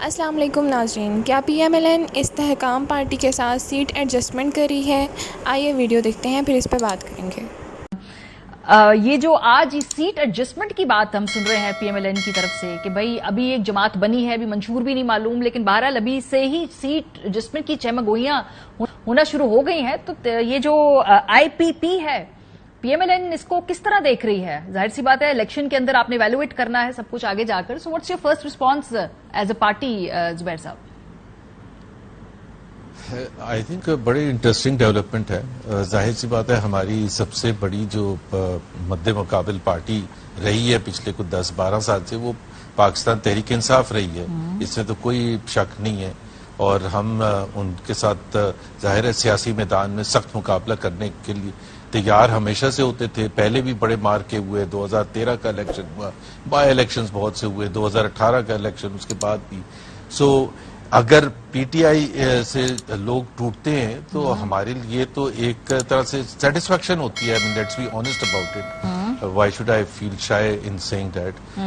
السلام علیکم ناظرین، کیا پی ایم ایل این استحکام پارٹی کے ساتھ سیٹ ایڈجسٹمنٹ کر رہی ہے؟ آئیے ویڈیو دیکھتے ہیں، پھر اس پہ بات کریں گے۔ یہ جو آج سیٹ ایڈجسٹمنٹ کی بات ہم سن رہے ہیں پی ایم ایل این کی طرف سے کہ بھائی ابھی ایک جماعت بنی ہے، ابھی منشور بھی نہیں معلوم، لیکن بہرحال ابھی سے ہی سیٹ ایڈجسٹمنٹ کی چہمگوئیاں ہونا شروع ہو گئی ہیں، تو یہ جو آئی پی پی ہے پی ایم ایل این اس کو کس طرح دیکھ رہی ہے؟ ظاہر سی بات ہے الیکشن کے اندر آپ نے ایویلویٹ کرنا ہے سب کچھ آگے جا کر، so what's your first response as a party Zubair sahab? I think بڑی انٹرسٹنگ ڈیولپمنٹ ہے۔ ظاہر سی بات ہے ہماری سب سے بڑی جو مد مقابل پارٹی رہی ہے پچھلے کچھ 10-12 سال سے وہ پاکستان تحریک انصاف رہی ہے، اس میں تو کوئی شک نہیں ہے، اور ہم ان کے ساتھ ظاہر ہے سیاسی میدان میں سخت مقابلہ کرنے کے لیے تیار ہمیشہ سے ہوتے تھے۔ پہلے بھی بڑے مارکے ہوئے، 2013 کا الیکشن ہوا، بائی الیکشنز بہت سے ہوئے، 2018 کا الیکشن اس کے بعد بھی۔ اگر پی ٹی آئی سے لوگ ٹوٹتے ہیں تو ہمارے لیے تو ایک طرح سے سیٹسفیکشن ہوتی ہے، let's be honest about it, why should I feel shy in saying that,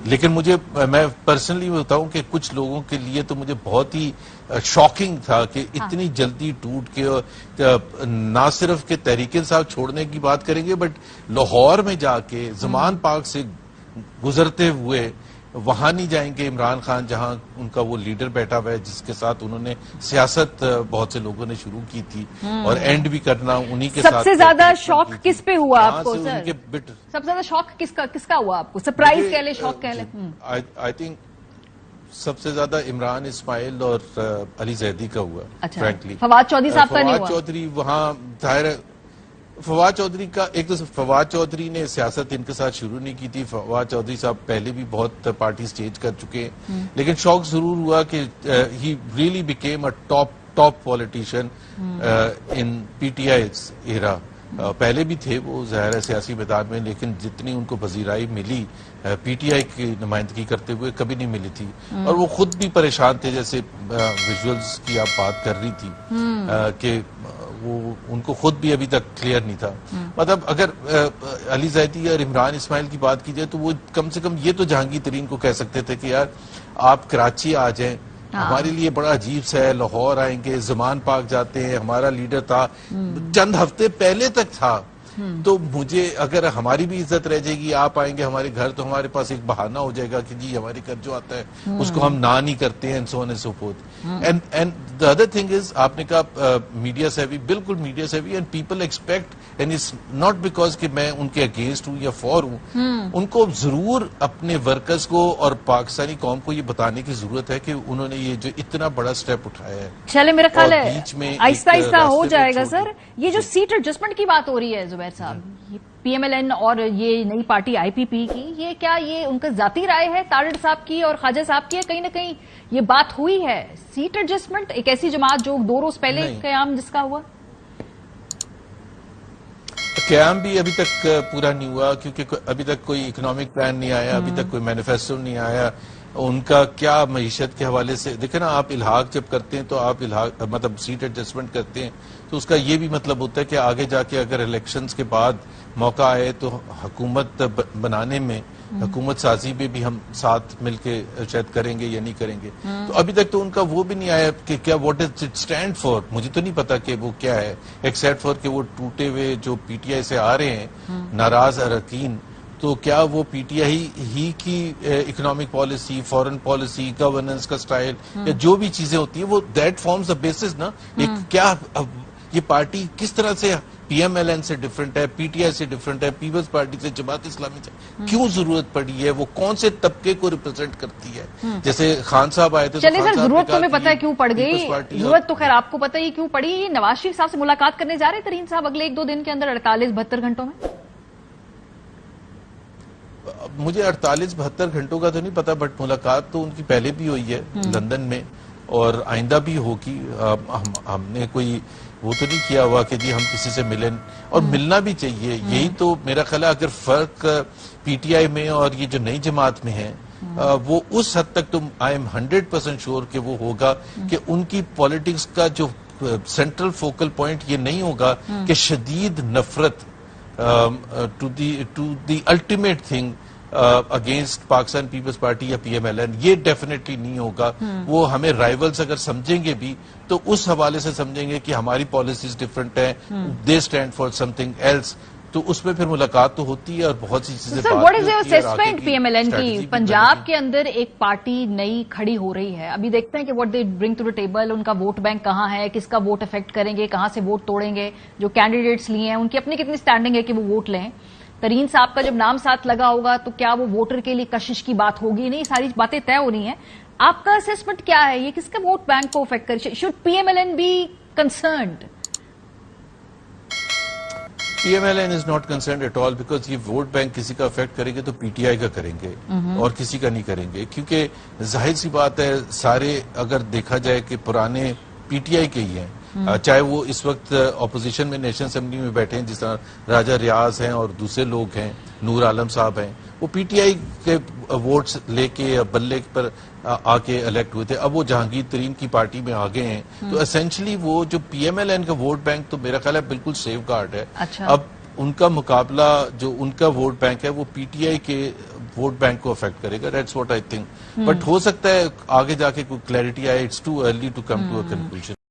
لیکن میں پرسنلی بتاؤں کہ کچھ لوگوں کے لیے تو مجھے بہت ہی شاکنگ تھا کہ اتنی جلدی ٹوٹ کے نہ صرف کہ تحریک انصاف چھوڑنے کی بات کریں گے بٹ لاہور میں جا کے زمان پاک سے گزرتے ہوئے وہاں نہیں جائیں گے عمران خان جہاں ان کا وہ لیڈر بیٹھا ہوا ہے جس کے ساتھ انہوں نے سیاست بہت سے لوگوں نے شروع کی تھی اور اینڈ بھی کرنا انہی کے ساتھ۔ سب سے زیادہ شوق کس پہ ہوا آپ کو سر؟ سب سے زیادہ شوق کس کا ہوا آپ کو؟ سرپرائز کہہ لیں، شوق کہہ لیں۔ آئی تھنک سب سے زیادہ عمران اسماعیل اور علی زیدی کا ہوا، فرینکلی۔ فواد چودھری صاحب کا نہیں ہوا؟ فواد چودھری وہاں ظاہر ہے فواد چودھری کا ایک تو فواد چودھری نے سیاست ان کے ساتھ شروع نہیں کی تھی، فواد چودھری صاحب پہلے بھی بہت پارٹی سٹیج کر چکے ہیں، لیکن شوق ضرور ہوا کہ he really became a top politician in P T I era. پہلے بھی تھے وہ ظاہر ہے سیاسی میدان میں، لیکن جتنی ان کو پذیرائی ملی پی ٹی آئی کی نمائندگی کرتے ہوئے کبھی نہیں ملی تھی، اور وہ خود بھی پریشان تھے، جیسے ویژولز کی آپ بات کر رہی تھی کہ وہ ان کو خود بھی ابھی تک کلیئر نہیں تھا۔ مطلب اگر علی زیدی اور عمران اسماعیل کی بات کی جائے تو وہ کم سے کم یہ تو جہانگیر ترین کو کہہ سکتے تھے کہ یار آپ کراچی آ جائیں، ہمارے لیے بڑا عجیب سا ہے، لاہور آئیں گے، زمان پاک جاتے ہیں، ہمارا لیڈر تھا چند ہفتے پہلے تک تھا، تو مجھے اگر ہماری بھی عزت رہ جائے گی، آپ آئیں گے ہمارے گھر تو ہمارے پاس ایک بہانہ ہو جائے گا کہ جی ہمارے گھر جو آتا ہے اس کو ہم نہ نہیں کرتے ہیں، so on and so forth. And the other thing is آپ نے کہا میڈیا سیوی، بالکل media savvy, and people expect and it's not because کہ میں ان کے اگینسٹ ہوں یا فور ہوں، ان کو ضرور اپنے ورکرز کو اور پاکستانی قوم کو یہ بتانے کی ضرورت ہے کہ انہوں نے یہ جو اتنا بڑا سٹیپ اٹھایا ہے۔ چلے میرا خیال ہے آہستہ آہستہ ہو جائے گا سر۔ یہ جو سیٹ ایڈجسٹمنٹ کی بات ہو رہی ہے زبیر صاحب، پی ایم ایل این اور یہ نئی پارٹی آئی پی پی کی، یہ کیا یہ ان کا ذاتی رائے ہے تارڑ صاحب کی اور خواجہ صاحب کی ہے؟ کہیں نہ کہیں یہ بات ہوئی ہے سیٹ ایڈجسٹمنٹ، ایک ایسی جماعت جو 2 روز پہلے قیام جس کا ہوا؟ قیام بھی ابھی تک پورا نہیں ہوا کیونکہ ابھی تک کوئی اکنامک پلان نہیں آیا، ابھی تک کوئی مینیفیسٹو نہیں آیا، ان کا کیا معیشت کے حوالے سے دیکھیں نا، آپ الحاق جب کرتے ہیں تو آپ مطلب سیٹ ایڈجسٹمنٹ کرتے ہیں تو اس کا یہ بھی مطلب ہوتا ہے کہ آگے جا کے اگر الیکشنز کے بعد موقع آئے تو حکومت بنانے میں، حکومت سازی میں بھی ہم ساتھ مل کے شاید کریں گے یا نہیں کریں گے، تو ابھی تک تو ان کا وہ بھی نہیں آیا کہ کیا what is it stand for, مجھے تو نہیں پتا کہ وہ کیا ہے، ایکسیپٹ فار کہ وہ ٹوٹے ہوئے جو پی ٹی آئی سے آ رہے ہیں ناراض اراکین، تو کیا وہ پی ٹی آئی ہی کی economic policy, foreign policy, governance کا سٹائل یا جو بھی چیزیں ہوتی ہیں وہ دیٹ فارمز دا بیسس نا، ایک کیا یہ پارٹی کس طرح سے پی ایم ایل این سے ڈیفرنٹ ہے، پی ٹی آئی سے ڈیفرنٹ ہے، پیپلز پارٹی سے، جماعت اسلامی سے کیوں ضرورت پڑی ہے، وہ کون سے طبقے کو ریپرزینٹ کرتی ہے؟ جیسے خان صاحب آئے تھے، چلے سر ضرورت تو ہمیں پتہ ہے کیوں پڑ گئی، ضرورت تو خیر آپ کو پتہ ہی کیوں پڑی۔ نواز شریف صاحب سے ملاقات کرنے جا رہے ترین صاحب اگلے 1-2 دن کے اندر 48-72 گھنٹوں میں؟ مجھے 48-72 گھنٹوں کا تو نہیں پتا، بٹ ملاقات تو ان کی پہلے بھی ہوئی ہے لندن میں اور آئندہ بھی ہوگی۔ ہم نے کوئی وہ تو نہیں کیا ہوا کہ جی ہم کسی سے ملیں، اور ملنا بھی چاہیے، یہی تو میرا خیال ہے۔ اگر فرق پی ٹی آئی میں اور یہ جو نئی جماعت میں ہے وہ اس حد تک تو آئی ایم 100% شیور کہ وہ ہوگا کہ ان کی پالیٹکس کا جو سینٹرل فوکل پوائنٹ یہ نہیں ہوگا کہ شدید نفرت to the ultimate thing against Pakistan Peoples Party یا پی ایم ایل این، یہ ڈیفینیٹلی نہیں ہوگا. وہ ہمیں رائیولز اگر سمجھیں گے بھی تو اس حوالے سے سمجھیں گے کہ ہماری پالیسیز ڈفرنٹ ہیں، they stand for something else, تو اس میں پھر ملاقات تو ہوتی ہے اور بہت سی چیزیں. Sir what is your assessment P M L N کی؟ پنجاب کے اندر ایک پارٹی نئی کھڑی ہو رہی ہے، ابھی دیکھتے ہیں کہ what they bring to the table, ان کا ووٹ بینک کہاں ہے، کس کا ووٹ افیکٹ کریں گے، کہاں سے ووٹ توڑیں گے، جو کینڈیڈیٹس لیے ہیں ان کی اپنی کتنی اسٹینڈنگ ہے کہ وہ ووٹ لیں. ترین صاحب کا جب نام ساتھ لگا ہوگا تو کیا وہ ووٹر کے لیے کشش کی بات ہوگی؟ نہیں، ساری باتیں طے ہو رہی ہیں. آپ کا اسیسمنٹ کیا ہے؟ یہ کس کا ووٹ بینک کو افیکٹ کرے؟ Should P M L N be concerned? P M L N is not concerned at all, because یہ ووٹ بینک کسی کا افیکٹ کریں گے تو پی ٹی آئی کا کریں گے اور کسی کا نہیں کریں گے، کیونکہ ظاہر سی بات ہے سارے اگر دیکھا جائے کہ پرانے پی ٹی آئی کے ہی ہیں، چاہے وہ اس وقت اپوزیشن میں نیشنل اسمبلی میں بیٹھے ہیں جس طرح راجہ ریاض ہیں اور دوسرے لوگ ہیں، نور عالم صاحب ہیں، وہ پی ٹی آئی کے ووٹس لے کے بلے پر آ کے الیکٹ ہوئے تھے. اب وہ جہانگیر ترین کی پارٹی میں آگے ہیں، تو اسینشلی وہ جو پی ایم ایل این کا ووٹ بینک تو میرا خیال ہے بالکل سیف گارڈ ہے. اب ان کا مقابلہ جو ان کا ووٹ بینک ہے وہ پی ٹی آئی کے ووٹ بینک کو افیکٹ کرے گا. That's what I think. But ہو سکتا ہے آگے جا کے کوئی کلیئرٹی آئے. It's too early to come to a conclusion.